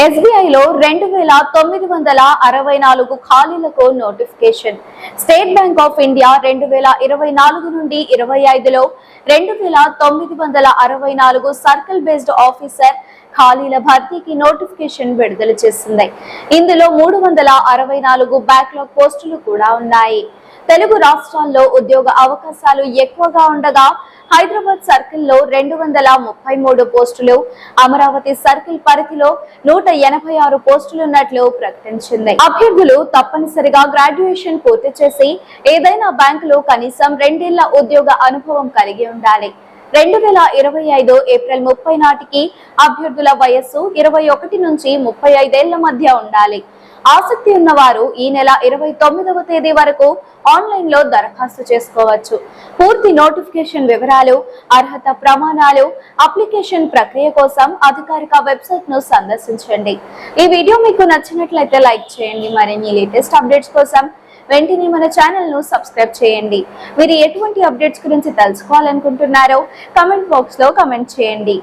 ఎస్బీఐలో 2964 ఖాళీలకు notification. State Bank of India 2024 నుండి 25లో 2964 circle based officer ఖాళీల భర్తీకి నోటిఫికేషన్ విడుదల చేసింది. ఇందులో 364 బ్యాక్లాగ్ పోస్టులు కూడా ఉన్నాయి. తెలుగు రాష్ట్రాల్లో ఉద్యోగ అవకాశాలు ఎక్కువగా ఉండగా హైదరాబాద్ సర్కిల్లో 233 పోస్టులు, అమరావతి సర్కిల్ పరిధిలో 186 పోస్టులున్నట్లు ప్రకటించింది. అభ్యర్థులు తప్పనిసరిగా గ్రాడ్యుయేషన్ పూర్తి చేసి ఏదైనా బ్యాంకులో కనీసం 2 ఏళ్ల ఉద్యోగ అనుభవం కలిగి ఉండాలి. 2025 ఏప్రిల్ 30 నాటికి అభ్యర్థుల వయస్సు 21 నుంచి 35 ఏళ్ల మధ్య ఉండాలి. ఆసక్తి ఉన్నవారు ఈ నెల 29వ తేదీ వరకు ఆన్లైన్ లో దరఖాస్తు చేసుకోవచ్చు. పూర్తి నోటిఫికేషన్ వివరాలు, అర్హత ప్రమాణాలు, అప్లికేషన్ ప్రక్రియ కోసం అధికారిక వెబ్సైట్ ను సందర్శించండి. ఈ వీడియో మీకు నచ్చినట్లయితే లైక్ చేయండి. మరిన్ని లేటెస్ట్ అప్డేట్స్ కోసం వెంటనే మన ఛానల్ ను సబ్స్క్రైబ్ చేయండి. మీరు ఎటువంటి అప్డేట్స్ గురించి తెలుసుకోవాలనుకుంటున్నారో కామెంట్ బాక్స్ లో కామెంట్ చేయండి.